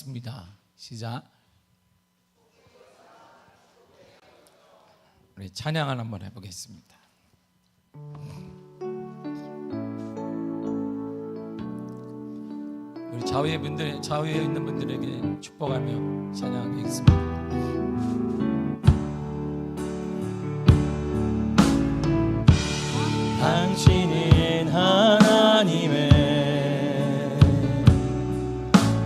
하겠습니다. 시작. 우리 찬양을 한번 해보겠습니다. 우리 좌우에 있는 분들에게 축복하며 찬양하겠습니다. 당신은 하나님의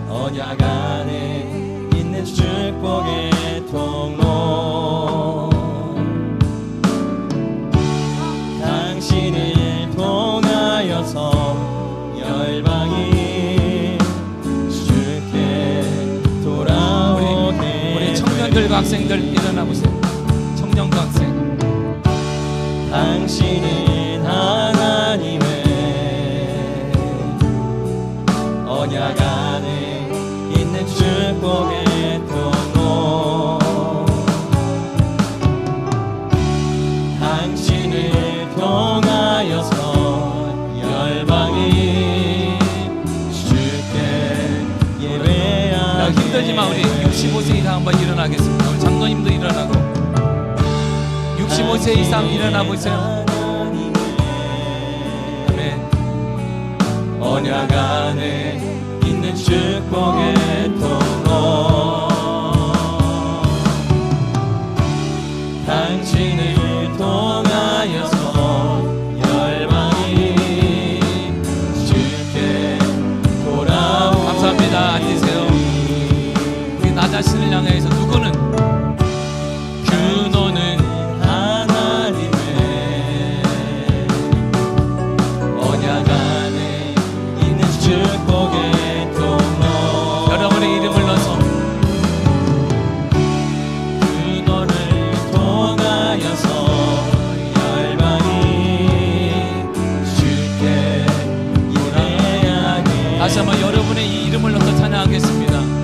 언약 안에 있는 축복의 통로, 당신을 통하여서 열방이 주께 돌아오게. 우리 청년들과 학생들 일어나 보세요. 청년과 학생. 당신은 하나님의 언약 안에 있는 축복의 통로, 당신을 통하여서 열방이 주께 예배하게. 힘들지만 우리 65세 이상 한번 일어나겠습니다. 우리 장로님도 일어나고 65세 이상 일어나 보세요. 아멘. 언약 안에 있는 축복의 통로, 당신을 통하여서 열방이 주께 돌아오게. 감사합니다. 앉으세요. 우리 나 자신을 향해서 누구는 너는 하나님의 언약 안에 있는 축복의 통로, 여러분의 이름을 넣어서 그거를 통하여서 열방이 주께 예배하게. 다시 한번 여러분의 이 이름을 넣어서 찬양하겠습니다.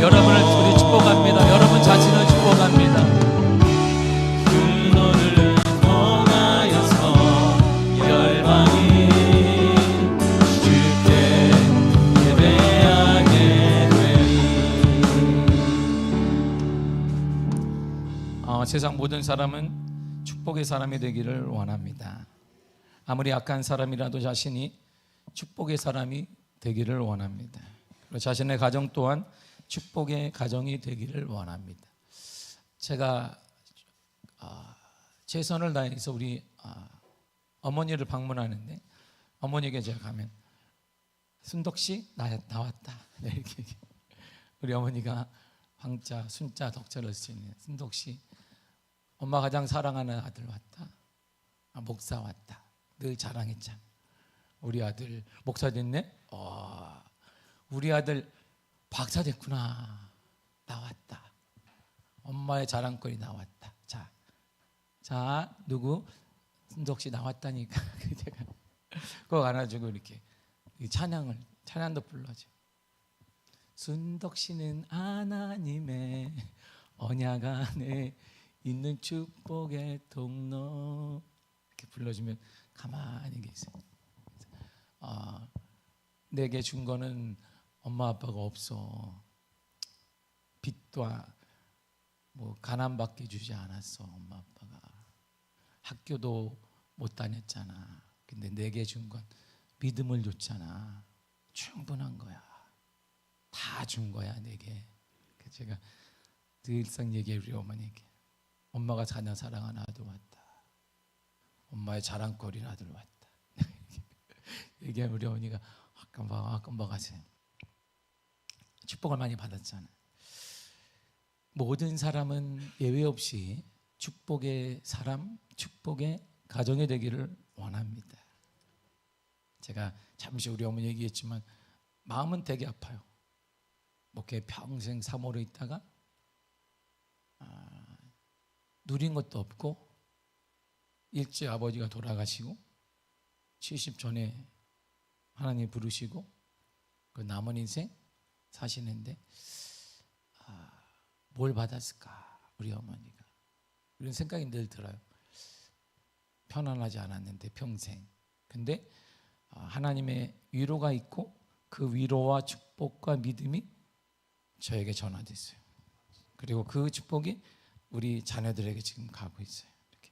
여러분을 우리 축복합니다. 여러분 자신을 축복합니다. 그거를 통하여서 열방이 주께 예배하게 되리. 세상 모든 사람은 축복의 사람이 되기를 원합니다. 아무리 악한 사람이라도 자신이 축복의 사람이 되기를 원합니다. 그리고 자신의 가정 또한 축복의 가정이 되기를 원합니다. 제가 최선을 다해서 우리 어머니를 방문하는데 어머니에게 제가 가면 순덕씨 나왔다 이렇게 우리 어머니가 황자, 순자, 덕자를 쓰시는 순덕씨 엄마 가장 사랑하는 아들 왔다. 목사 왔다. 늘 자랑했잖아. 우리 아들 목사 됐네. 우리 아들 박사 됐구나. 나왔다. 엄마의 자랑거리 나왔다. 자 누구? 순덕씨 나왔다니까. 제가 그거 안아주고 이렇게 찬양도 불러줘. 순덕씨는 하나님의 언약 안에 있는 축복의 통로 이렇게 불러주면 가만히 계세요. 내게 준 거는 엄마 아빠가 없어. 빚도 가난밖에 주지 않았어. 엄마 아빠가 학교도 못 다녔잖아. 근데 내게 준 건 믿음을 줬잖아. 충분한 거야. 다 준 거야 내게. 제가 늘상 얘기해 우리 어머니에게 엄마가 자녀 사랑하는 아들 왔다. 엄마의 자랑거리는 아들 왔다. 얘기하면 우리 어머니가 깜빡 하세요. 축복을 많이 받았잖아. 모든 사람은 예외 없이 축복의 사람, 축복의 가정이 되기를 원합니다. 제가 잠시 우리 어머니 얘기했지만 마음은 되게 아파요. 목회 평생 사모로 있다가 누린 것도 없고 일찍 아버지가 돌아가시고 70 전에 하나님 부르시고 그 남은 인생 사시는데 뭘 받았을까? 우리 어머니가. 이런 생각이 늘 들어요. 편안하지 않았는데 평생. 근데 하나님의 위로가 있고 그 위로와 축복과 믿음이 저에게 전화됐어요. 그리고 그 축복이 우리 자녀들에게 지금 가고 있어요. 이렇게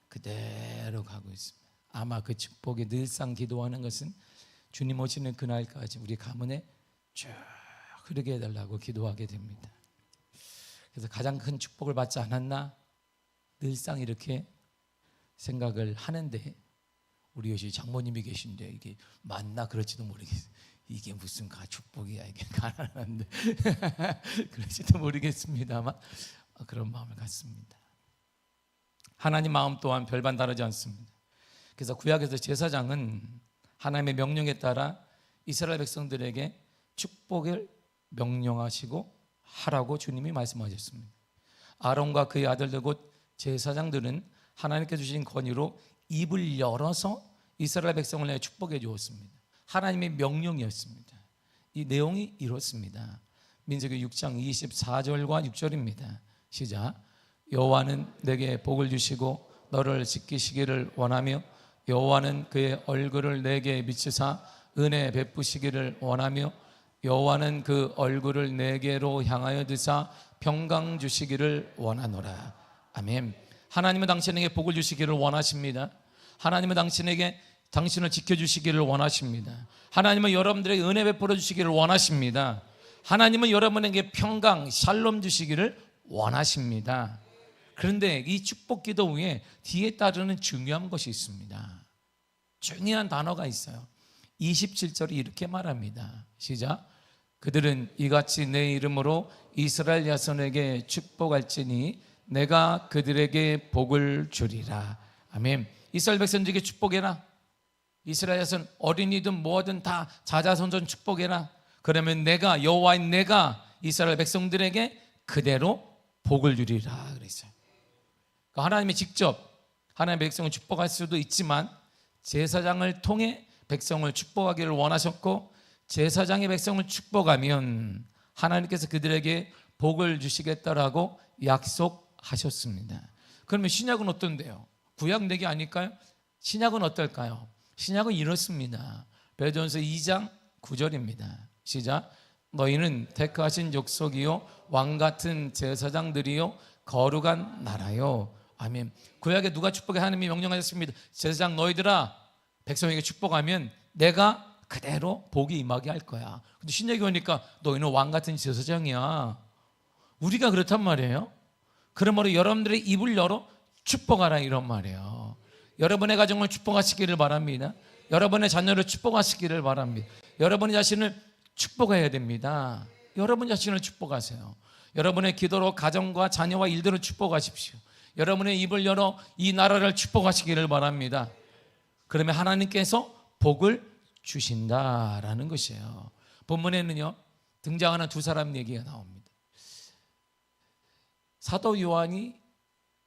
그대로 가고 있습니다. 아마 그 축복이 늘상 기도하는 것은 주님 오시는 그날까지 우리 가문에 쭉 흐르게 해달라고 기도하게 됩니다. 그래서 가장 큰 축복을 받지 않았나 늘상 이렇게 생각을 하는데, 우리 여시 장모님이 계신데 이게 맞나 그럴지도 모르겠어요. 이게 무슨 축복이야, 이게 가난한데 그럴지도 모르겠습니다만 그런 마음을 갖습니다. 하나님 마음 또한 별반 다르지 않습니다. 그래서 구약에서 제사장은 하나님의 명령에 따라 이스라엘 백성들에게 축복을 명령하시고 하라고 주님이 말씀하셨습니다. 아론과 그의 아들들 곧 제사장들은 하나님께 주신 권위로 입을 열어서 이스라엘 백성을 내어 축복해 주었습니다. 하나님의 명령이었습니다. 이 내용이 이렇습니다. 민수기 6장 24절과 6절입니다. 시작. 여호와는 내게 복을 주시고 너를 지키시기를 원하며 여호와는 그의 얼굴을 내게 비추사 은혜 베푸시기를 원하며 여호와는 그 얼굴을 내게로 향하여 드사 평강 주시기를 원하노라. 아멘. 하나님은 당신에게 복을 주시기를 원하십니다. 하나님은 당신을 지켜주시기를 원하십니다. 하나님은 여러분들에게 은혜 베풀어 주시기를 원하십니다. 하나님은 여러분에게 평강, 샬롬 주시기를 원하십니다. 그런데 이 축복 기도 후에 뒤에 따르는 중요한 것이 있습니다. 중요한 단어가 있어요. 27절이 이렇게 말합니다. 시작. 그들은 이같이 내 이름으로 이스라엘 자손에게 축복할지니 내가 그들에게 복을 주리라. 아멘. 이스라엘 백성들에게 축복해라. 이스라엘 자손 어린이든 뭐든 다 자자손손 축복해라. 그러면 내가 여호와인 내가 이스라엘 백성들에게 그대로 복을 주리라 그랬어요. 그러니까 하나님이 직접 하나님의 백성을 축복할 수도 있지만 제사장을 통해 백성을 축복하기를 원하셨고, 제사장의 백성을 축복하면 하나님께서 그들에게 복을 주시겠다라고 약속하셨습니다. 그러면 신약은 어떤데요? 구약 내기 아닐까요? 신약은 어떨까요? 신약은 이렇습니다. 베드로전서 2장 9절입니다. 시작. 너희는 택하신 족속이요 왕같은 제사장들이요 거룩한 나라요. 아멘. 구약에 누가 축복해? 하나님이 명령하셨습니다. 제사장 너희들아 백성에게 축복하면 내가 그대로 복이 임하게 할 거야. 근데 신약에 오니까 너희는 왕같은 제사장이야. 우리가 그렇단 말이에요. 그러므로 여러분들의 입을 열어 축복하라 이런 말이에요. 여러분의 가정을 축복하시기를 바랍니다. 여러분의 자녀를 축복하시기를 바랍니다. 여러분의 자신을 축복해야 됩니다. 여러분 자신을 축복하세요. 여러분의 기도로 가정과 자녀와 일들을 축복하십시오. 여러분의 입을 열어 이 나라를 축복하시기를 바랍니다. 그러면 하나님께서 복을 주신다라는 것이에요. 본문에는요 등장하는 두 사람 얘기가 나옵니다. 사도 요한이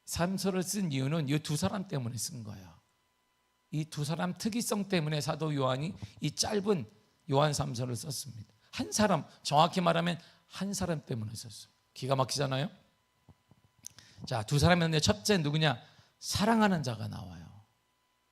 3서를 쓴 이유는 이 두 사람 때문에 쓴 거예요. 이 두 사람 특이성 때문에 사도 요한이 이 짧은 요한 3서를 썼습니다. 한 사람, 정확히 말하면 한 사람 때문에 썼어요. 기가 막히잖아요. 자, 두 사람이었는데 첫째 누구냐? 사랑하는 자가 나와요.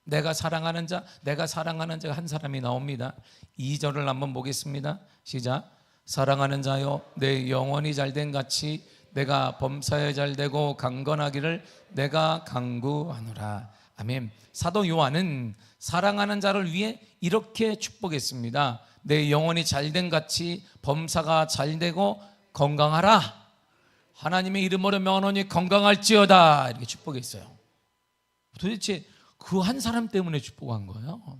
내가 사랑하는 자, 내가 사랑하는 자가 한 사람이 나옵니다. 2절을 한번 보겠습니다. 시작. 사랑하는 자여 내 영혼이 잘된 같이 내가 범사에 잘되고 강건하기를 내가 간구하노라. 아멘. 사도 요한은 사랑하는 자를 위해 이렇게 축복했습니다. 내 영혼이 잘된 같이 범사가 잘되고 건강하라. 하나님의 이름으로 명하노니 건강할지어다. 이렇게 축복했어요. 도대체 그 한 사람 때문에 축복한 거예요.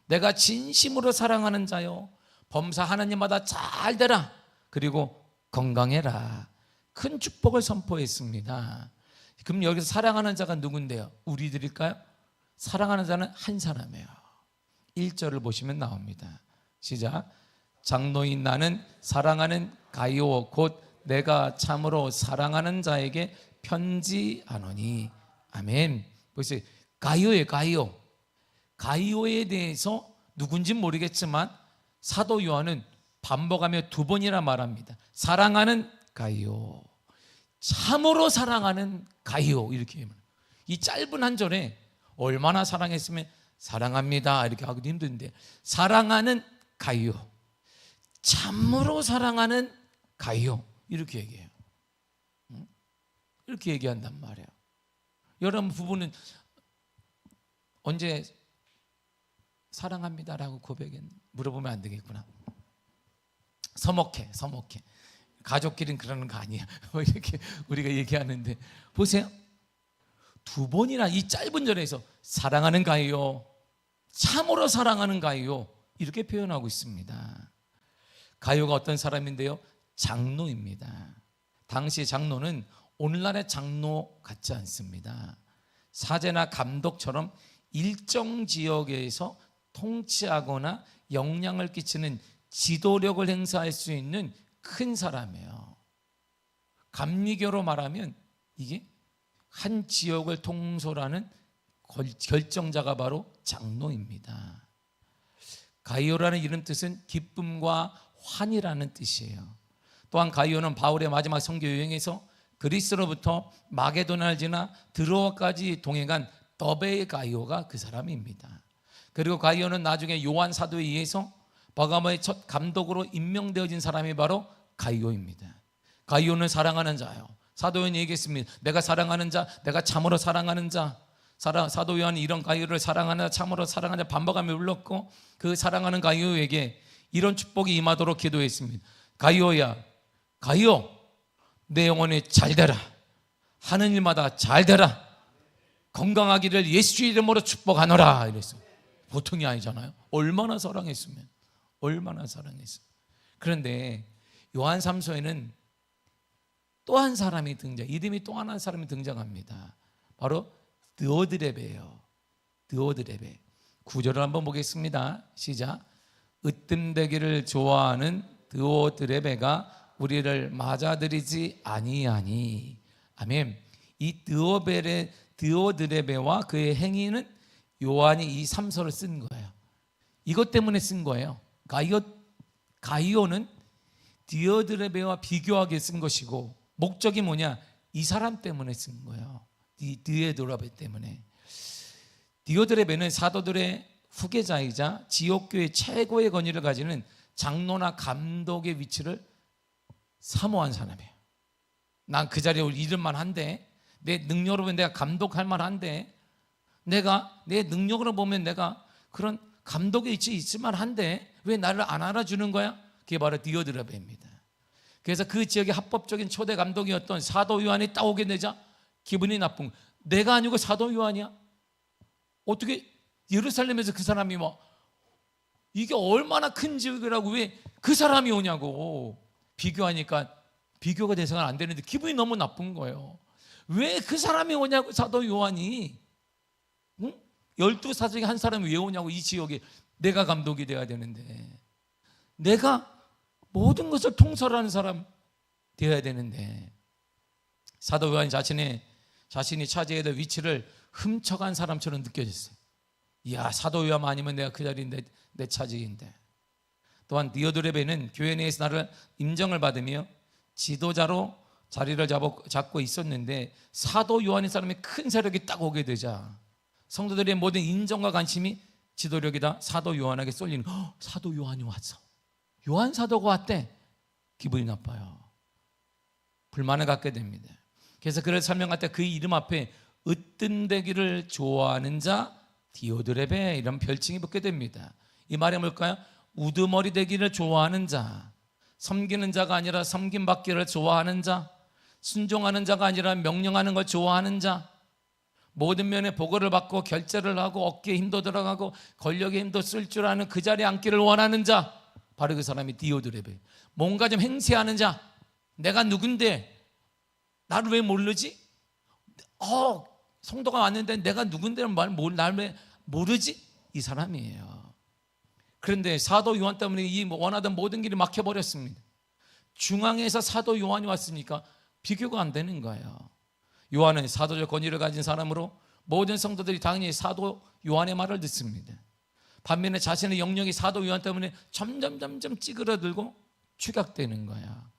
내가 진심으로 사랑하는 자요 범사 하나님마다 잘 되라. 그리고 건강해라. 큰 축복을 선포했습니다. 그럼 여기서 사랑하는 자가 누군데요? 우리들일까요? 사랑하는 자는 한 사람이에요. 1절을 보시면 나옵니다. 시작. 장로인 나는 사랑하는 가이오 곧 내가 참으로 사랑하는 자에게 편지하노니. 아멘. 보세요. 가이오예요. 가이오. 가이오에 대해서 누군지는 모르겠지만 사도 요한은 반복하며 두 번이나 말합니다. 사랑하는 가이오. 참으로 사랑하는 가이오 이렇게 얘기해요. 이 짧은 한 절에 얼마나 사랑했으면 사랑합니다 이렇게 하기도 힘든데 사랑하는 가이오, 참으로 사랑하는 가이오 이렇게 얘기해요. 이렇게 얘기한단 말이에요. 여러분 부부는 언제 사랑합니다라고 물어보면 안 되겠구나. 서먹해. 가족끼리는 그러는 거 아니야. 이렇게 우리가 얘기하는데 보세요. 두 번이나 이 짧은 절에서 사랑하는 가요, 참으로 사랑하는 가요 이렇게 표현하고 있습니다. 가요가 어떤 사람인데요? 장로입니다. 당시 장로는 오늘날의 장로 같지 않습니다. 사제나 감독처럼 일정 지역에서 통치하거나 영향을 끼치는 지도력을 행사할 수 있는 큰 사람이에요. 감리교로 말하면 이게 한 지역을 통솔하는 결정자가 바로 장로입니다. 가이오라는 이름 뜻은 기쁨과 환이라는 뜻이에요. 또한 가이오는 바울의 마지막 선교 여행에서 그리스로부터 마게도나를 지나 드로아까지 동행한 더베 가이오가 그 사람입니다. 그리고 가이오는 나중에 요한 사도에 의해서 버가모의 첫 감독으로 임명되어진 사람이 바로 가이오입니다. 가이오는 사랑하는 자요. 사도 요한이 얘기했습니다. 내가 사랑하는 자, 내가 참으로 사랑하는 자. 사도 요한이 이런 가이오를 사랑하는 자, 참으로 사랑하는 자 반복하며 불렀고 그 사랑하는 가이오에게 이런 축복이 임하도록 기도했습니다. 가이오야, 가이오, 내 영혼이 잘 되라. 하는 일마다 잘 되라. 건강하기를 예수 이름으로 축복하노라. 이랬어요. 보통이 아니잖아요. 얼마나 사랑했으면. 그런데 요한 3서에는 또 한 사람이 이름이 또 하나 사람이 등장합니다. 바로 드오드레베예요. 드오드레베. 구절을 한번 보겠습니다. 시작. 으뜸되기를 좋아하는 드오드레베가 우리를 맞아들이지 아니하니. 아멘. 이 드오드레베와 그의 행위는 요한이 이 3서를 쓴 거예요. 이것 때문에 쓴 거예요. 가이오는 디오드레베와 비교하게 쓴 것이고 목적이 뭐냐? 이 사람 때문에 쓴 거예요. 디오드레베 때문에. 디오드레베는 사도들의 후계자이자 지옥교의 최고의 권위를 가지는 장로나 감독의 위치를 사모한 사람이에요. 난 그 자리에 올 이름만 한데, 내 능력으로 보면 내가 감독할 만한데, 내가 내 능력으로 보면 내가 그런 감독의 위치에 있을 만한데 왜 나를 안 알아주는 거야? 그게 바로 디오드레베입니다. 그래서 그 지역의 합법적인 초대 감독이었던 사도 요한이 따오게 되자 기분이 나쁜 거야. 내가 아니고 사도 요한이야? 어떻게 예루살렘에서 그 사람이 이게 얼마나 큰 지역이라고 왜 그 사람이 오냐고. 비교하니까 비교가 돼서는 안 되는데 기분이 너무 나쁜 거예요. 왜 그 사람이 오냐고. 사도 요한이 12사도 중에 한 사람이 왜 오냐고. 이 지역에 내가 감독이 돼야 되는데, 내가 모든 것을 통솔하는 사람 되어야 되는데, 사도 요한 자신이 차지해야 될 위치를 훔쳐간 사람처럼 느껴졌어요. 이야, 사도 요한 아니면 내가 그 자리인데 내 차지인데. 또한 디오드레베는 교회 내에서 나를 인정을 받으며 지도자로 자리를 잡고 있었는데, 사도 요한의 사람이 큰 세력이 딱 오게 되자 성도들의 모든 인정과 관심이 지도력이다 사도 요한에게 쏠리는. 사도 요한이 왔어. 요한 사도가 왔대. 기분이 나빠요. 불만을 갖게 됩니다. 그래서 그를 설명할 때 그 이름 앞에 으뜸되기를 좋아하는 자 디오드레베 이런 별칭이 붙게 됩니다. 이 말이 뭘까요? 우두머리 되기를 좋아하는 자, 섬기는 자가 아니라 섬김받기를 좋아하는 자, 순종하는 자가 아니라 명령하는 걸 좋아하는 자, 모든 면에 보고를 받고 결제를 하고 어깨에 힘도 들어가고 권력에 힘도 쓸 줄 아는 그 자리에 앉기를 원하는 자, 바로 그 사람이 디오드레베. 뭔가 좀 행세하는 자. 내가 누군데 나를 왜 모르지? 성도가 왔는데 내가 누군데 나를 왜 모르지? 이 사람이에요. 그런데 사도 요한 때문에 이 원하던 모든 길이 막혀버렸습니다. 중앙에서 사도 요한이 왔으니까 비교가 안 되는 거예요. 요한은 사도적 권위를 가진 사람으로 모든 성도들이 당연히 사도 요한의 말을 듣습니다. 반면에 자신의 영역이 사도 요한 때문에 점점 찌그러들고 추격되는 거야.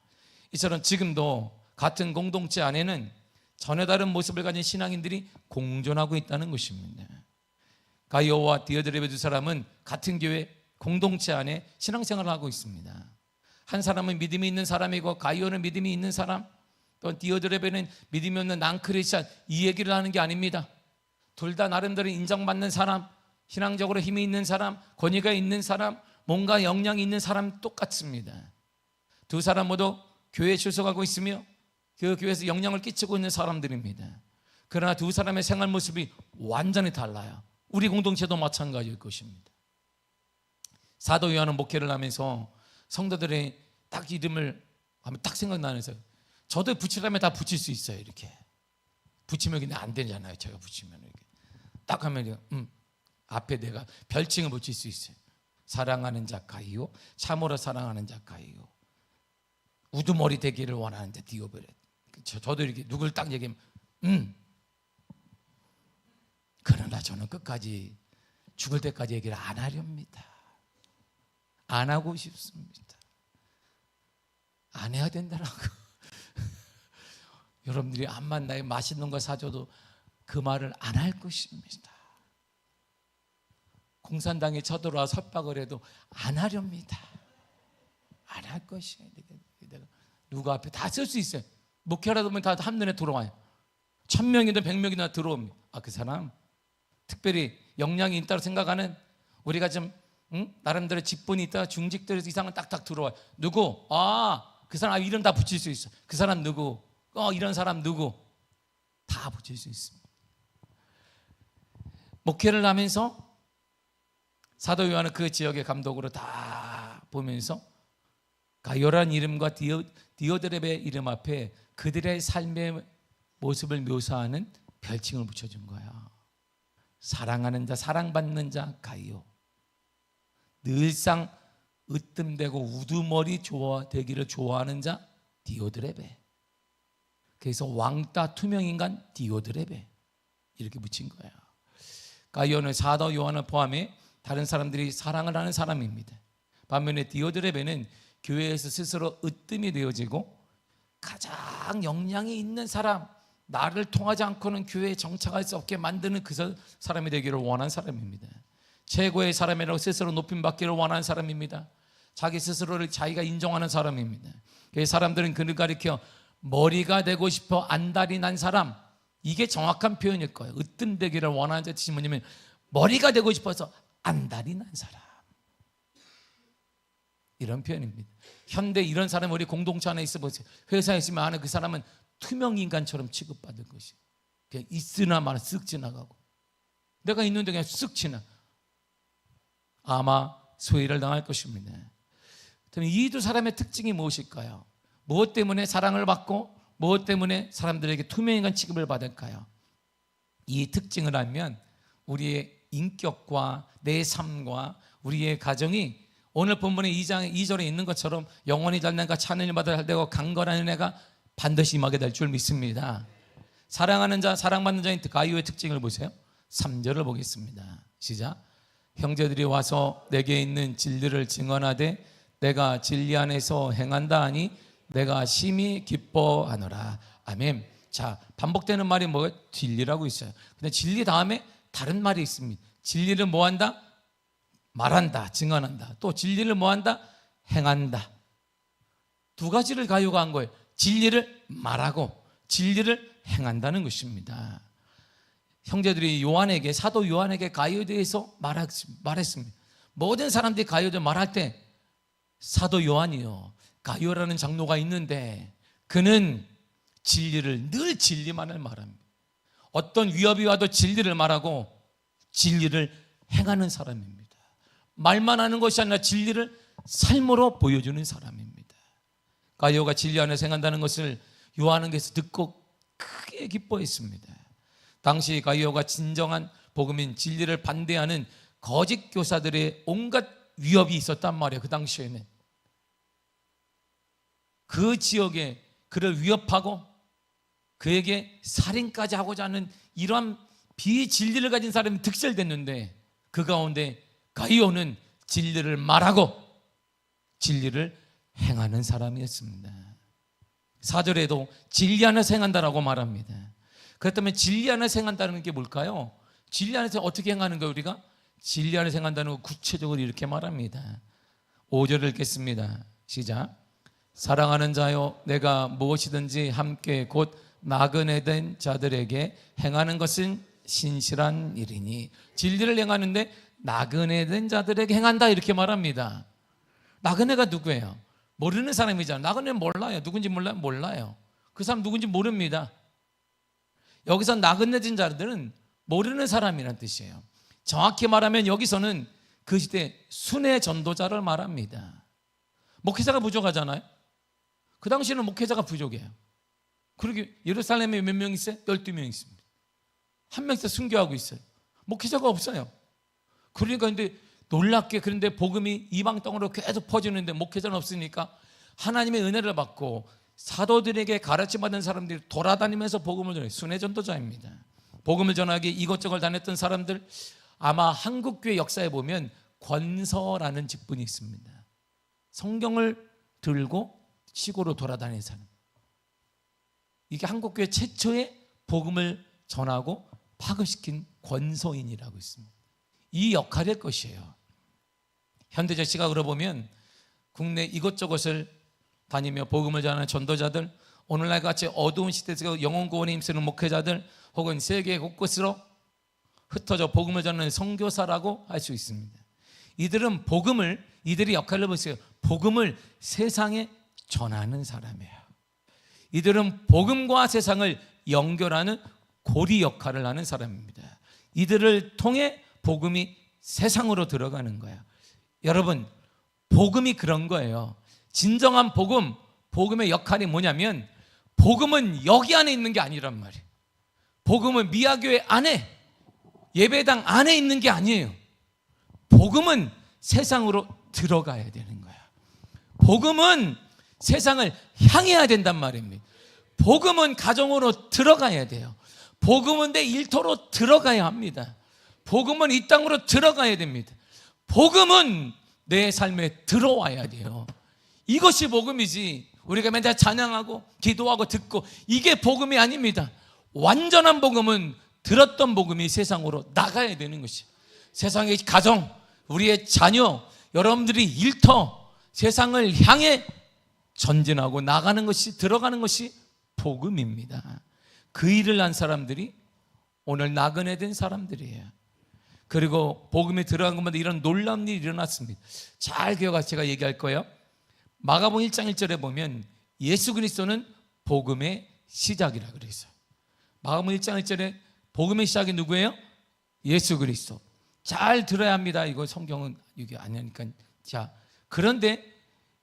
이처럼 지금도 같은 공동체 안에는 전혀 다른 모습을 가진 신앙인들이 공존하고 있다는 것입니다. 가이오와 디오드레베 두 사람은 같은 교회 공동체 안에 신앙생활을 하고 있습니다. 한 사람은 믿음이 있는 사람이고 가이오는 믿음이 있는 사람, 또 디오드레베는 믿음이 없는 난크리스찬, 이 얘기를 하는 게 아닙니다. 둘 다 나름대로 인정받는 사람, 신앙적으로 힘이 있는 사람, 권위가 있는 사람, 뭔가 역량이 있는 사람 똑같습니다. 두 사람 모두 교회에 출석하고 있으며 그 교회에서 영향을 끼치고 있는 사람들입니다. 그러나 두 사람의 생활 모습이 완전히 달라요. 우리 공동체도 마찬가지일 것입니다. 사도 요한은 목회를 하면서 성도들의 딱 이름을 하면 딱 생각나면서, 저도 붙이라면 다 붙일 수 있어요. 이렇게 붙이면 근데 안 되잖아요. 제가 붙이면 이렇게 딱 하면 앞에 내가 별칭을 붙일 수 있어요. 사랑하는 자 가이오, 참으로 사랑하는 자 가이오, 우두머리 되기를 원하는 자 디오베레. 저도 이렇게 누굴 딱 얘기하면 그러나 저는 끝까지 죽을 때까지 얘기를 안 하렵니다. 안 하고 싶습니다. 안 해야 된다라고. 여러분들이 암만 나의 맛있는 거 사줘도 그 말을 안 할 것입니다. 공산당이 쳐들어와 설박을 해도 안 하렵니다. 안 할 것이에요. 내가 누구 앞에 다 쓸 수 있어요. 목회하다 보면 다 한눈에 들어와요. 1000명이든 100명이나 들어옵니다. 그 사람 특별히 역량이 있다고 생각하는, 우리가 좀 나름대로 직분이 있다, 중직들 이상은 딱딱 들어와요. 누구? 그 사람 이름 다 붙일 수 있어. 그 사람 누구? 이런 사람 누구? 다 붙일 수 있습니다. 목회를 하면서 사도 요한은 그 지역의 감독으로 다 보면서 가이오라는 이름과 디오드레베 이름 앞에 그들의 삶의 모습을 묘사하는 별칭을 붙여준 거야. 사랑하는 자, 사랑받는 자 가이오, 늘상 으뜸되고 우두머리 되기를 좋아하는 자 디오드레베, 그래서 왕따 투명인간 디오드레베 이렇게 붙인 거야. 가이오는 사도 요한을 포함해 다른 사람들이 사랑을 하는 사람입니다. 반면에 디오드레베는 교회에서 스스로 으뜸이 되어지고 가장 역량이 있는 사람, 나를 통하지 않고는 교회에 정착할 수 없게 만드는 그 사람이 되기를 원한 사람입니다. 최고의 사람이라고 스스로 높임받기를 원하는 사람입니다. 자기 스스로를 자기가 인정하는 사람입니다. 그래서 사람들은 그를 가리켜 머리가 되고 싶어 안달이 난 사람, 이게 정확한 표현일 거예요. 으뜸되기를 원하는 뜻이 뭐냐면 머리가 되고 싶어서 안달이 난 사람, 이런 표현입니다. 현대 이런 사람이 우리 공동체 안에 있어 보세요. 회사에 있으면 안에 그 사람은 투명인간처럼 취급받을 것이에요. 그냥 있으나 마나 쓱 지나가고, 내가 있는데 그냥 쓱 지나, 아마 소외를 당할 것입니다. 그럼 이 두 사람의 특징이 무엇일까요? 무엇 때문에 사랑을 받고 무엇 때문에 사람들에게 투명인간 취급을 받을까요? 이 특징을 알면 우리의 인격과 내 삶과 우리의 가정이 오늘 본문의 2장 2절에 있는 것처럼 영원히 잘난과 찬을 받아야 되고 강건한 은혜가 반드시 임하게 될 줄 믿습니다. 사랑하는 자, 사랑받는 자인 가이오의 특징을 보세요. 3절을 보겠습니다. 시작. 형제들이 와서 내게 있는 진리를 증언하되 내가 진리 안에서 행한다 하니 내가 심히 기뻐하노라. 아멘. 자, 반복되는 말이 뭐예요? 진리라고 있어요. 근데 진리 다음에 다른 말이 있습니다. 진리를 뭐한다? 말한다, 증언한다. 또 진리를 뭐한다? 행한다. 두 가지를 가요가 한 거예요. 진리를 말하고 진리를 행한다는 것입니다. 형제들이 요한에게, 사도 요한에게 가요에 대해서 말했습니다. 모든 사람들이 가요에 말할 때 사도 요한이요, 가요라는 장로가 있는데 그는 진리를, 늘 진리만을 말합니다. 어떤 위협이 와도 진리를 말하고 진리를 행하는 사람입니다. 말만 하는 것이 아니라 진리를 삶으로 보여주는 사람입니다. 가이오가 진리 안에서 행한다는 것을 요한에게서 듣고 크게 기뻐했습니다. 당시 가이오가 진정한 복음인 진리를 반대하는 거짓 교사들의 온갖 위협이 있었단 말이에요. 그 당시에는 그 지역에 그를 위협하고 그에게 살인까지 하고자 하는 이러한 비진리를 가진 사람이 득실됐는데, 그 가운데 가이오는 진리를 말하고 진리를 행하는 사람이었습니다. 4절에도 진리 안에서 행한다라고 말합니다. 그렇다면 진리 안에서 행한다는 게 뭘까요? 진리 안에서 어떻게 행하는 거예요? 우리가 진리 안에서 행한다는 거 구체적으로 이렇게 말합니다. 5절을 읽겠습니다. 시작. 사랑하는 자여, 내가 무엇이든지 함께 곧 나그네 된 자들에게 행하는 것은 신실한 일이니. 진리를 행하는데 나그네 된 자들에게 행한다 이렇게 말합니다. 나그네가 누구예요? 모르는 사람이잖아요. 나그네는 몰라요. 누군지 몰라요. 그 사람 누군지 모릅니다. 여기서 나그네 된 자들은 모르는 사람이라는 뜻이에요. 정확히 말하면 여기서는 그 시대 순회 전도자를 말합니다. 목회자가 부족하잖아요. 그 당시에는 목회자가 부족해요. 그러게 예루살렘에 몇 명 있어요? 12명 있습니다. 한 명씩 순교하고 있어요. 목회자가 없어요. 그러니까 근데 놀랍게 그런데 복음이 이방 땅으로 계속 퍼지는데 목회자는 없으니까 하나님의 은혜를 받고 사도들에게 가르침받은 사람들이 돌아다니면서 복음을 전해요. 순회 전도자입니다. 복음을 전하기 이것저것 다녔던 사람들, 아마 한국교회 역사에 보면 권서라는 직분이 있습니다. 성경을 들고 시골로 돌아다니는 사람. 이게 한국교회 최초의 복음을 전하고 파급시킨 권서인이라고 있습니다. 이 역할일 것이에요. 현대적 시각으로 보면 국내 이것저것을 다니며 복음을 전하는 전도자들, 오늘날 같이 어두운 시대에서 영혼구원에 힘쓰는 목회자들, 혹은 세계 곳곳으로 흩어져 복음을 전하는 선교사라고 할 수 있습니다. 이들은 이들의 역할을 보세요. 복음을 세상에 전하는 사람이에요. 이들은 복음과 세상을 연결하는 고리 역할을 하는 사람입니다. 이들을 통해 복음이 세상으로 들어가는 거예요. 여러분, 복음이 그런 거예요. 진정한 복음의 역할이 뭐냐면, 복음은 여기 안에 있는 게 아니란 말이에요. 복음은 미아교회 안에, 예배당 안에 있는 게 아니에요. 복음은 세상으로 들어가야 되는 거야. 복음은 세상을 향해야 된단 말입니다. 복음은 가정으로 들어가야 돼요. 복음은 내 일터로 들어가야 합니다. 복음은 이 땅으로 들어가야 됩니다. 복음은 내 삶에 들어와야 돼요. 이것이 복음이지, 우리가 맨날 찬양하고 기도하고 듣고 이게 복음이 아닙니다. 완전한 복음은 들었던 복음이 세상으로 나가야 되는 것이에요. 세상의 가정, 우리의 자녀, 여러분들이 일터, 세상을 향해 전진하고 나가는 것이, 들어가는 것이 복음입니다. 그 일을 한 사람들이 오늘 나그네 된 사람들이에요. 그리고 복음에 들어간 것마다 이런 놀라운 일이 일어났습니다. 잘 기억하세요. 제가 얘기할 거예요. 마가복음 1장 1절에 보면 예수 그리스도는 복음의 시작이라고 그랬어요. 마가복음 1장 1절에 복음의 시작이 누구예요? 예수 그리스도. 잘 들어야 합니다. 이거 성경은 이게 아니니까. 자, 그런데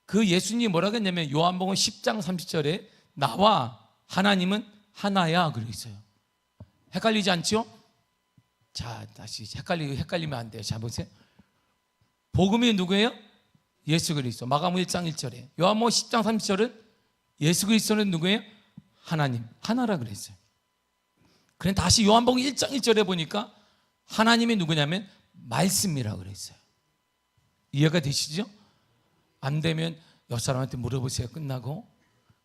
그 예수님이 뭐라고 했냐면 요한복음 10장 30절에 나와 하나님은 하나야 그랬어요. 헷갈리지 않죠? 자, 다시 헷갈리면 안 돼요. 자, 보세요. 복음이 누구예요? 예수 그리스도. 마가복음 1장 1절에. 요한복음 10장 30절은 예수 그리스도는 누구예요? 하나님, 하나라 그랬어요. 그런데 다시 요한복음 1장 1절에 보니까 하나님이 누구냐면 말씀이라고 그랬어요. 이해가 되시죠? 안 되면 옆 사람한테 물어보세요. 끝나고.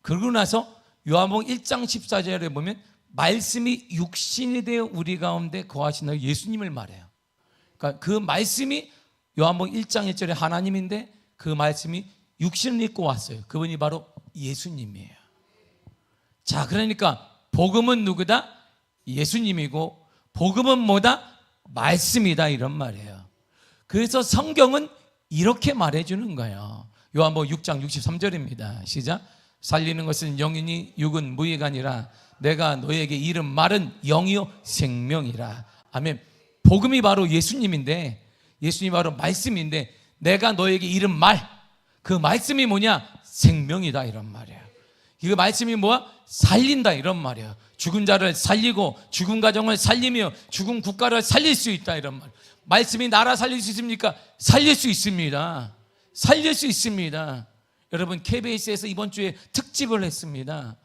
그러고 나서 요한복음 1장 14절에 보면 말씀이 육신이 되어 우리 가운데 거하신다, 예수님을 말해요. 그러니까 그 말씀이 요한복음 1장 1절에 하나님인데 그 말씀이 육신을 입고 왔어요. 그분이 바로 예수님이에요. 자, 그러니까 복음은 누구다? 예수님이고, 복음은 뭐다? 말씀이다, 이런 말이에요. 그래서 성경은 이렇게 말해주는 거예요. 요한복음 6장 63절입니다. 시작. 살리는 것은 영이니 육은 무의가 아니라 내가 너에게 이른 말은 영이요 생명이라. 아멘. 복음이 바로 예수님인데, 예수님이 바로 말씀인데, 내가 너에게 이른 말, 그 말씀이 뭐냐? 생명이다, 이런 말이에요. 그 말씀이 뭐야? 살린다, 이런 말이에요. 죽은 자를 살리고 죽은 가정을 살리며 죽은 국가를 살릴 수 있다, 이런 말. 말씀이 나라 살릴 수 있습니까? 살릴 수 있습니다. 살릴 수 있습니다. 여러분, KBS에서 이번 주에 특집을 했습니다.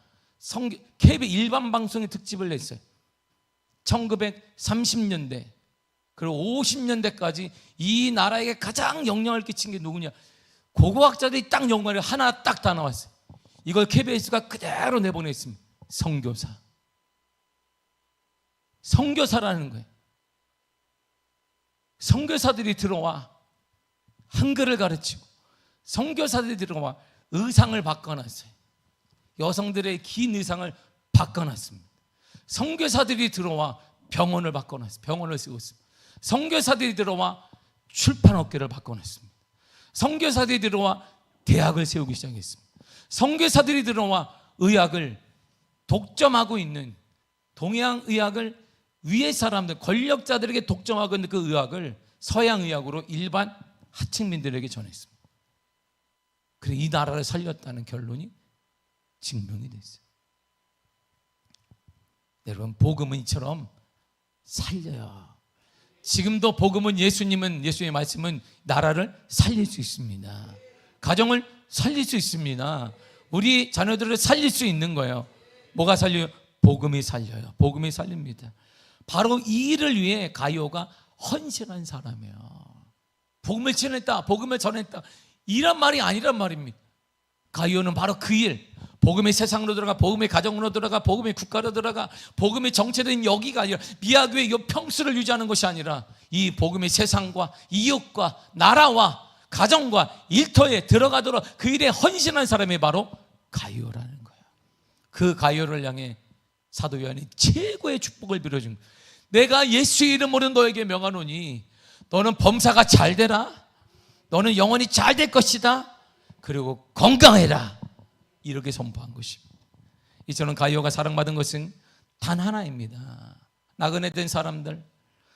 KBS 일반 방송의 특집을 했어요. 1930년대 그리고 50년대까지 이 나라에게 가장 영향을 끼친 게 누구냐? 고고학자들이 딱 연구를 하나 딱 다 나왔어요. 이걸 KBS가 그대로 내보냈습니다. 선교사. 선교사라는 거예요. 선교사들이 들어와 한글을 가르치고, 선교사들이 들어와 의상을 바꿔놨어요. 여성들의 긴 의상을 바꿔놨습니다. 선교사들이 들어와 병원을 바꿔놨어요. 병원을 쓰고 있습니다. 선교사들이 들어와 출판업계를 바꿔놨습니다. 선교사들이 들어와 대학을 세우기 시작했습니다. 선교사들이 들어와 의학을 독점하고 있는, 동양 의학을 위의 사람들, 권력자들에게 독점하고 있는 그 의학을 서양 의학으로 일반 하층민들에게 전했습니다. 그래서 이 나라를 살렸다는 결론이 증명이 됐어요. 여러분, 복음은 이처럼 살려요. 지금도 복음은, 예수님의 말씀은 나라를 살릴 수 있습니다. 가정을 살릴 수 있습니다. 우리 자녀들을 살릴 수 있는 거예요. 뭐가 살려요? 복음이 살려요. 복음이 살립니다. 바로 이 일을 위해 가이오가 헌신한 사람이에요. 복음을 전했다, 복음을 전했다, 이란 말이 아니란 말입니다. 가이오는 바로 그 일, 복음의 세상으로 들어가, 복음의 가정으로 들어가, 복음의 국가로 들어가, 복음의 정체된 여기가 아니라, 미아교의 이 평수를 유지하는 것이 아니라 이 복음의 세상과 이웃과 나라와 가정과 일터에 들어가도록 그 일에 헌신한 사람이 바로 가이오라는 거예요. 그 가이오를 향해 사도 요한이 최고의 축복을 빌어준 거예요. 내가 예수 이름으로 너에게 명하노니 너는 범사가 잘 되라, 너는 영원히 잘 될 것이다, 그리고 건강해라, 이렇게 선포한 것입니다. 이처럼 가이오가 사랑받은 것은 단 하나입니다. 나그네 된 사람들,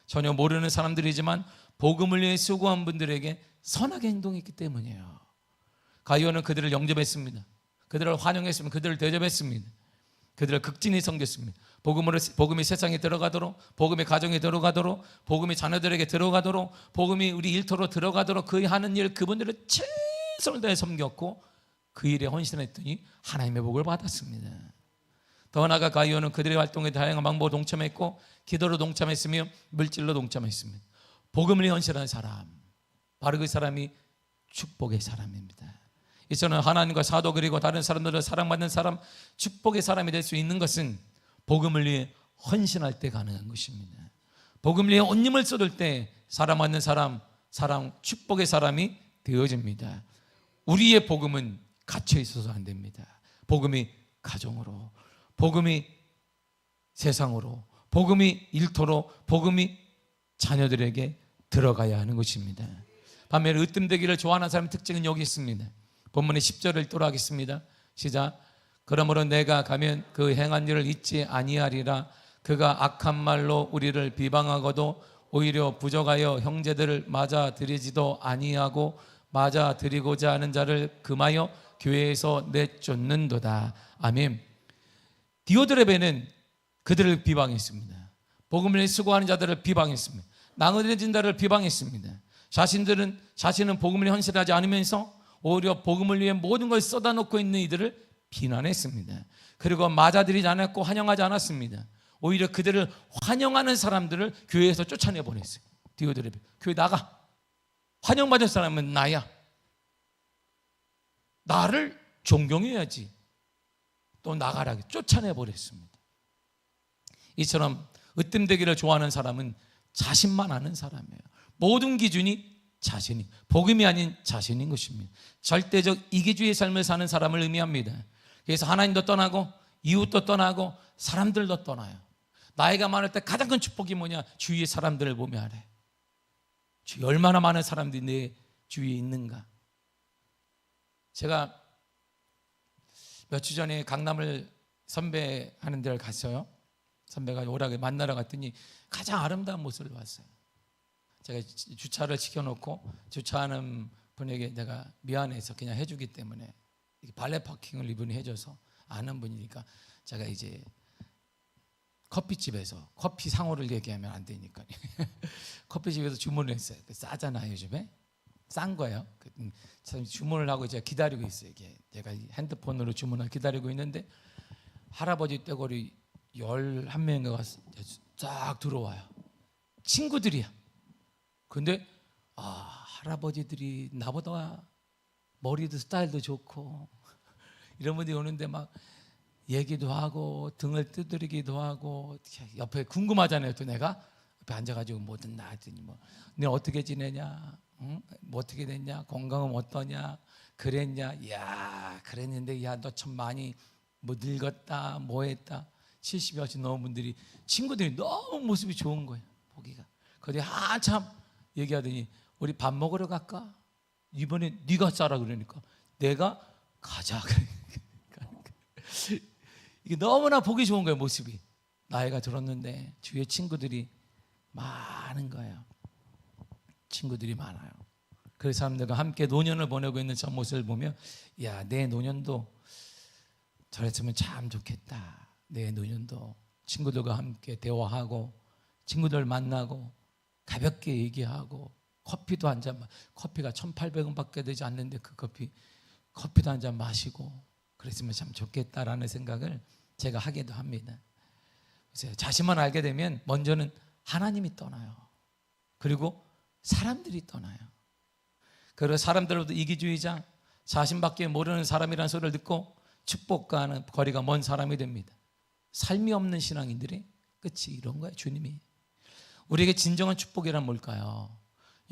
전혀 모르는 사람들이지만 복음을 위해 수고한 분들에게 선하게 행동했기 때문이에요. 가이오는 그들을 영접했습니다. 그들을 환영했습니다. 그들을 대접했습니다. 그들을 극진히 섬겼습니다. 복음이 세상에 들어가도록, 복음의 가정에 들어가도록, 복음이 자녀들에게 들어가도록, 복음이 우리 일터로 들어가도록 그 하는 일, 그분들을 최선을 다해 섬겼고 그 일에 헌신했더니 하나님의 복을 받았습니다. 더 나아가 가이오는 그들의 활동에 다양한 방법으로 동참했고, 기도로 동참했으며 물질로 동참했습니다. 복음을 위해 헌신한 사람, 바로 그 사람이 축복의 사람입니다. 이처럼 하나님과 사도 그리고 다른 사람들을 사랑받는 사람, 축복의 사람이 될 수 있는 것은 복음을 위해 헌신할 때 가능한 것입니다. 복음을 위해 온 힘을 쏟을 때 사랑받는 사람, 축복의 사람이 되어집니다. 우리의 복음은 갇혀 있어서 안 됩니다. 복음이 가정으로, 복음이 세상으로, 복음이 일터로, 복음이 자녀들에게 들어가야 하는 것입니다. 반면에 으뜸되기를 좋아하는 사람의 특징은 여기 있습니다. 본문의 10절을 읽도록 하겠습니다. 시작. 그러므로 내가 가면 그 행한 일을 잊지 아니하리라. 그가 악한 말로 우리를 비방하고도 오히려 부족하여 형제들을 맞아들이지도 아니하고 맞아들이고자 하는 자를 금하여 교회에서 내쫓는도다. 아멘. 디오드레베는 그들을 비방했습니다. 복음을 위해 수고하는 자들을 비방했습니다. 나그네진 자를 비방했습니다. 자신은 복음을 위해 헌신하지 않으면서 오히려 복음을 위해 모든 걸 쏟아놓고 있는 이들을 비난했습니다. 그리고 맞아들이지 않았고 환영하지 않았습니다. 오히려 그들을 환영하는 사람들을 교회에서 쫓아내 보냈어요. 디오드레베, 교회 나가. 환영받을 사람은 나야. 나를 존경해야지. 또 나가라고 쫓아내 버렸습니다. 이처럼 으뜸되기를 좋아하는 사람은 자신만 아는 사람이에요. 모든 기준이 자신이, 복음이 아닌 자신인 것입니다. 절대적 이기주의 삶을 사는 사람을 의미합니다. 그래서 하나님도 떠나고 이웃도 떠나고 사람들도 떠나요. 나이가 많을 때 가장 큰 축복이 뭐냐? 주위의 사람들을 보며 하래. 주위에 얼마나 많은 사람들이 내 주위에 있는가. 제가 며칠 전에 강남을 선배하는 데를 갔어요. 선배가 오라게 만나러 갔더니 가장 아름다운 모습을 봤어요. 제가 주차를 시켜놓고 주차하는 분에게 내가 미안해서 그냥 해주기 때문에 발레 파킹을 이분이 해줘서 아는 분이니까 제가 이제 커피집에서 커피 상호를 얘기하면 안 되니까 커피집에서 주문을 했어요. 싸잖아요, 요즘에. 싼 거예요. 주문을 하고 이제 기다리고 있어요. 이게 제가 핸드폰으로 주문을 기다리고 있는데 할아버지 떼거리 11명인가 쫙 들어와요. 친구들이야. 근데 할아버지들이 나보다 머리도 스타일도 좋고 이런 분들이 오는데 막 얘기도 하고 등을 두드리기도 하고 옆에 궁금하잖아요. 또 내가 옆에 앉아가지고 뭐든 나더니 뭐 너 어떻게 지내냐, 응? 뭐 어떻게 됐냐, 건강은 어떠냐, 그랬냐, 야 그랬는데 야 너 참 많이 뭐 늙었다, 뭐 했다. 70여시 넘은 분들이 친구들이 너무 모습이 좋은 거예요. 보기가. 거기 한참 얘기하더니 우리 밥 먹으러 갈까? 이번에 네가 싸라 그러니까 내가 가자 그러니까 이게 너무나 보기 좋은 거예요. 모습이. 나이가 들었는데 주위에 친구들이 많은 거예요. 친구들이 많아요. 그 사람들과 함께 노년을 보내고 있는 저 모습을 보면 야, 내 노년도 저랬으면 참 좋겠다. 내 노년도 친구들과 함께 대화하고 친구들 만나고 가볍게 얘기하고 커피도 한 잔, 커피가 1,800원밖에 되지 않는데 그 커피도 한 잔 마시고 그랬으면 참 좋겠다라는 생각을 제가 하기도 합니다. 그래서 자신만 알게 되면 먼저는 하나님이 떠나요. 그리고 사람들이 떠나요. 그리고 사람들로부터 이기주의자, 자신밖에 모르는 사람이라는 소리를 듣고 축복과는 거리가 먼 사람이 됩니다. 삶이 없는 신앙인들의 끝이 이런 거예요. 주님이 우리에게 진정한 축복이란 뭘까요?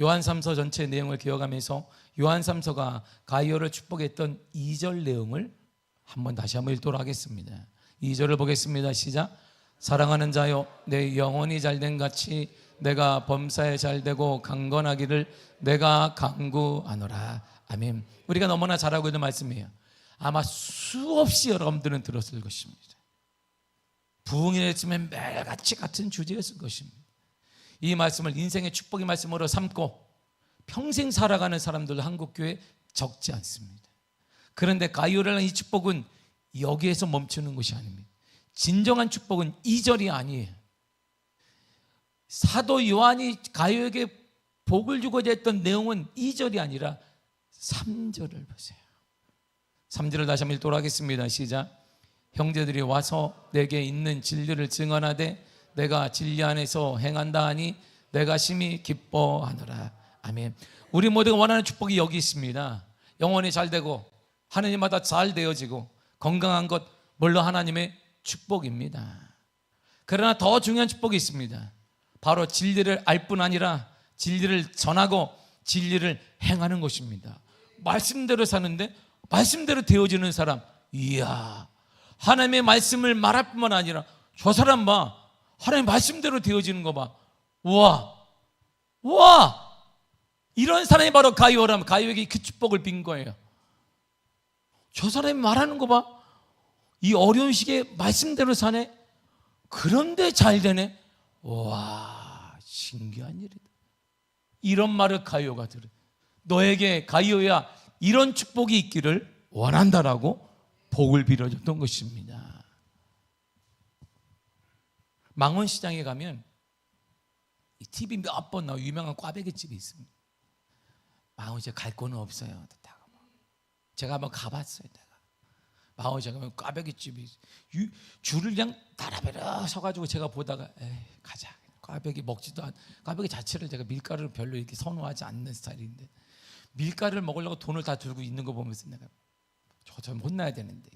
요한 3서 전체 내용을 기억하면서 요한 3서가 가이오를 축복했던 2절 내용을 다시 한번 읽도록 하겠습니다. 2절을 보겠습니다. 시작. 사랑하는 자여, 내 영혼이 잘된 같이 내가 범사에 잘되고 강건하기를 내가 간구하노라. 아멘. 우리가 너무나 잘 알고 있는 말씀이에요. 아마 수없이 여러분들은 들었을 것입니다. 부흥이 됐으면 매일같이 같은 주제였을 것입니다. 이 말씀을 인생의 축복의 말씀으로 삼고 평생 살아가는 사람들도 한국교회에 적지 않습니다. 그런데 가이오라는 이 축복은 여기에서 멈추는 것이 아닙니다. 진정한 축복은 2절이 아니에요. 사도 요한이 가이오에게 복을 주고자 했던 내용은 2절이 아니라 3절을 보세요. 3절을 다시 한번 읽도록 하겠습니다. 시작. 형제들이 와서 내게 있는 진리를 증언하되 내가 진리 안에서 행한다 하니 내가 심히 기뻐하노라. 아멘. 우리 모두가 원하는 축복이 여기 있습니다. 영혼이 잘 되고 하느님마다 잘 되어지고 건강한 것 물론 하나님의 축복입니다. 그러나 더 중요한 축복이 있습니다. 바로 진리를 알 뿐 아니라 진리를 전하고 진리를 행하는 것입니다. 말씀대로 사는데 말씀대로 되어지는 사람, 이야, 하나님의 말씀을 말할 뿐만 아니라 저 사람 봐, 하나님 말씀대로 되어지는 거 봐. 우와, 이런 사람이 바로 가이오라면 가이오에게 그 축복을 빈 거예요. 저 사람이 말하는 거 봐. 이 어려운 시기에 말씀대로 사네. 그런데 잘 되네. 와, 신기한 일이다. 이런 말을 가이오가 들어. 너에게 가이오야 이런 축복이 있기를 원한다라고 복을 빌어줬던 것입니다. 망원시장에 가면 TV 몇 번 나오고 유명한 꽈배기 집이 있습니다. 망원시장 갈 거는 없어요. 제가 한번 가봤어요. 망원시장 가면 꽈배기 집이 줄을 그냥 따라베라 서가지고 제가 보다가 가자. 꽈배기 먹지도 않. 꽈배기 자체를 제가 밀가루를 별로 이렇게 선호하지 않는 스타일인데 밀가루를 먹으려고 돈을 다 들고 있는 거 보면서 내가 저 혼나야 되는데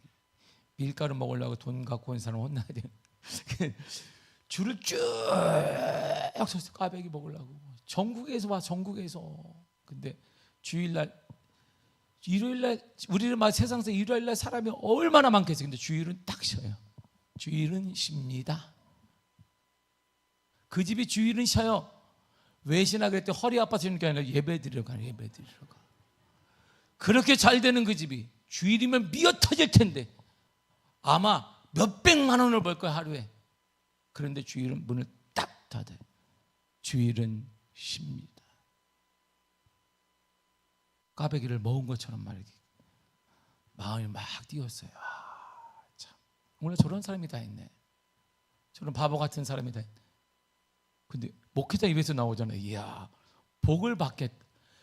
밀가루 먹으려고 돈 갖고 온 사람 혼나야 되는데 줄을 쭉 서서 꽈배기 먹으려고 전국에서 와. 전국에서. 근데 주일날 일요일날 우리는 막 세상에서 일요일날 사람이 얼마나 많겠어요. 근데 주일은 딱 쉬어요. 주일은 쉽니다. 그 집이 주일은 쉬어요. 왜 쉬나 그랬더니 허리 아파서 쉬는 게 아니라 예배 드리러 가요. 예배 드리러 가. 그렇게 잘 되는 그 집이 주일이면 미어 터질 텐데 아마 몇백만 원을 벌 거야 하루에. 그런데 주일은 문을 딱 닫아요. 주일은 쉽니다. 꽈배기를 먹은 것처럼 말이지 마음이 막 뛰었어요. 참, 오늘 저런 사람이 다 있네. 저런 바보 같은 사람이 다 있네. 근데 목회자 입에서 나오잖아요. 이야, 복을 받겠.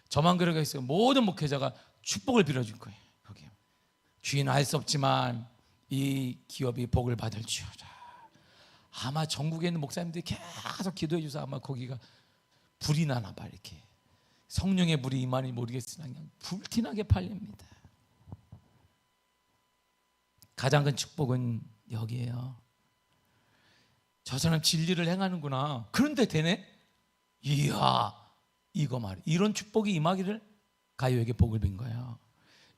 저만 그러겠어요. 모든 목회자가 축복을 빌어줄 거예요. 거기 주인 알 수 없지만 이 기업이 복을 받을 줄이라. 아마 전국에 있는 목사님들이 계속 기도해 주셔서 아마 거기가 불이 나나 봐. 이렇게 성령의 불이 임하니 모르겠으나 그냥 불티나게 팔립니다. 가장 큰 축복은 여기에요. 저 사람 진리를 행하는구나. 그런데 되네? 이야, 이거 말이야. 이런 축복이 임하기를 가요에게 복을 빈 거예요.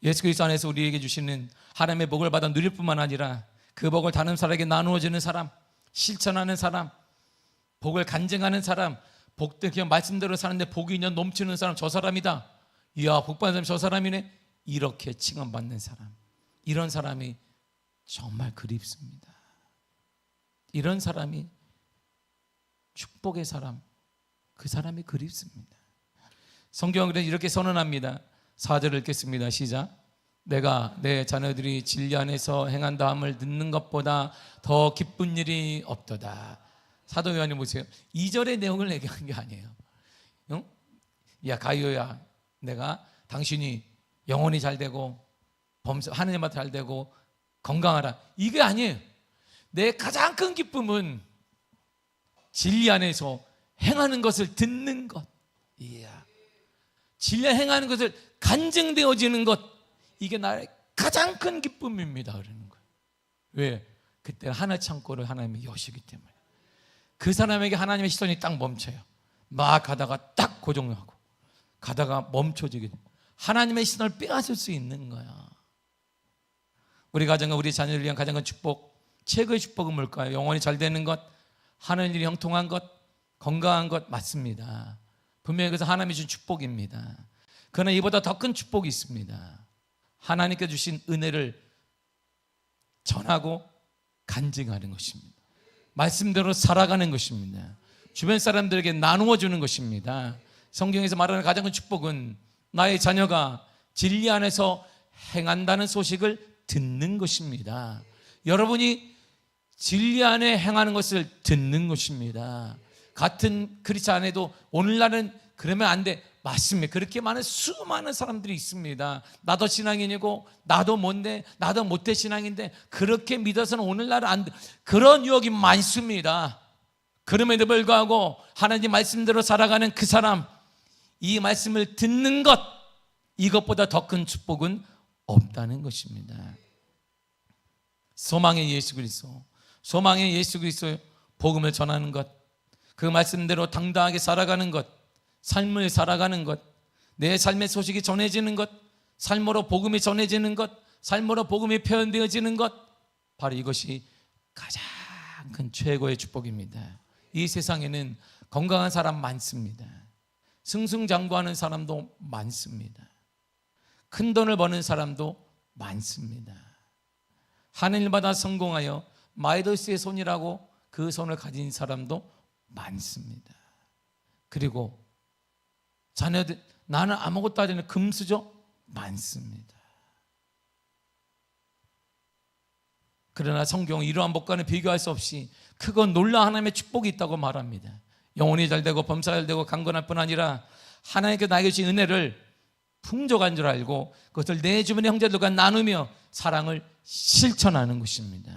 예수 그리스도 안에서 우리에게 주시는 하나님의 복을 받아 누릴 뿐만 아니라 그 복을 다른 사람에게 나누어 주는 사람, 실천하는 사람, 복을 간증하는 사람, 복된 그냥 말씀대로 사는데 복이 있냐 넘치는 사람, 저 사람이다. 이야, 복받은 사람 저 사람이네. 이렇게 칭함받는 사람, 이런 사람이 정말 그립습니다. 이런 사람이 축복의 사람, 그 사람이 그립습니다. 성경은 이렇게 선언합니다. 4절을 읽겠습니다. 시작. 내가 내 자녀들이 진리 안에서 행한다함을 듣는 것보다 더 기쁜 일이 없도다. 사도 요한이 보세요. 2절의 내용을 얘기한 게 아니에요. 응? 야 가요야, 내가 당신이 영혼이 잘 되고 하느님 앞에 잘 되고 건강하라, 이게 아니에요. 내 가장 큰 기쁨은 진리 안에서 행하는 것을 듣는 것. 이야, 진리 행하는 것을 간증되어지는 것, 이게 나의 가장 큰 기쁨입니다. 그러는 거예요. 왜? 그때 하나 창고를 하나님이 여시기 때문에. 그 사람에게 하나님의 시선이 딱 멈춰요. 막 가다가 딱 고정하고 가다가 멈춰지게 돼요. 하나님의 시선을 빼앗을 수 있는 거야. 우리 가정과 우리 자녀를 위한 가장 큰 축복, 최고의 축복은 뭘까요? 영혼이 잘 되는 것, 하는 일이 형통한 것, 건강한 것, 맞습니다. 분명히 그래서 하나님이 주신 축복입니다. 그러나 이보다 더 큰 축복이 있습니다. 하나님께 주신 은혜를 전하고 간증하는 것입니다. 말씀대로 살아가는 것입니다. 주변 사람들에게 나누어 주는 것입니다. 성경에서 말하는 가장 큰 축복은 나의 자녀가 진리 안에서 행한다는 소식을 듣는 것입니다. 여러분이 진리 안에 행하는 것을 듣는 것입니다. 같은 크리스찬 안에도 오늘날은 그러면 안 돼. 맞습니다. 그렇게 많은 수많은 사람들이 있습니다. 나도 신앙인이고 나도 뭔데, 나도 못돼 신앙인데 그렇게 믿어서는 오늘날은 안 돼. 그런 유혹이 많습니다. 그럼에도 불구하고 하나님 말씀대로 살아가는 그 사람, 이 말씀을 듣는 것, 이것보다 더 큰 축복은 없다는 것입니다. 소망의 예수 그리스도, 소망의 예수 그리스도 복음을 전하는 것, 그 말씀대로 당당하게 살아가는 것, 삶을 살아가는 것, 내 삶의 소식이 전해지는 것, 삶으로 복음이 전해지는 것, 삶으로 복음이 표현되어지는 것, 바로 이것이 가장 큰 최고의 축복입니다. 이 세상에는 건강한 사람 많습니다. 승승장구하는 사람도 많습니다. 큰 돈을 버는 사람도 많습니다. 하늘마다 성공하여 마이더스의 손이라고 그 손을 가진 사람도 많습니다. 그리고 자녀들, 나는 아무것도 하지 않는 금수저 많습니다. 그러나 성경은 이러한 복과는 비교할 수 없이 크고 놀라운 하나님의 축복이 있다고 말합니다. 영혼이 잘 되고 범사가 잘 되고 강건할 뿐 아니라 하나님께 나에게 주신 은혜를 풍족한 줄 알고 그것을 내 주변의 형제들과 나누며 사랑을 실천하는 것입니다.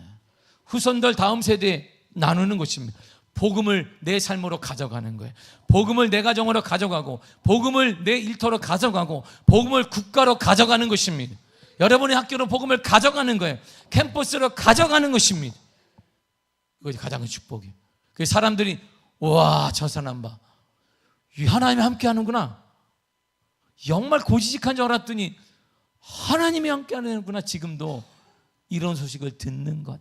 후손들 다음 세대에 나누는 것입니다. 복음을 내 삶으로 가져가는 거예요. 복음을 내 가정으로 가져가고, 복음을 내 일터로 가져가고, 복음을 국가로 가져가는 것입니다. 여러분의 학교로 복음을 가져가는 거예요. 캠퍼스로 가져가는 것입니다. 이것이 가장 큰 축복이에요. 그 사람들이 와, 저 사람 봐, 하나님이 함께 하는구나, 정말 고지식한 줄 알았더니 하나님이 함께 하는구나. 지금도 이런 소식을 듣는 것,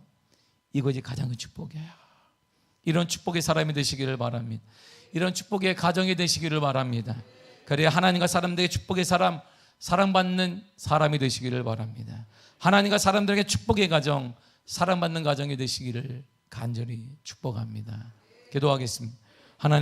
이것이 가장 큰 축복이에요. 이런 축복의 사람이 되시기를 바랍니다. 이런 축복의 가정이 되시기를 바랍니다. 그래야 하나님과 사람들에게 축복의 사람, 사랑받는 사람이 되시기를 바랍니다. 하나님과 사람들에게 축복의 가정, 사랑받는 가정이 되시기를 간절히 축복합니다. 기도하겠습니다. 하나님,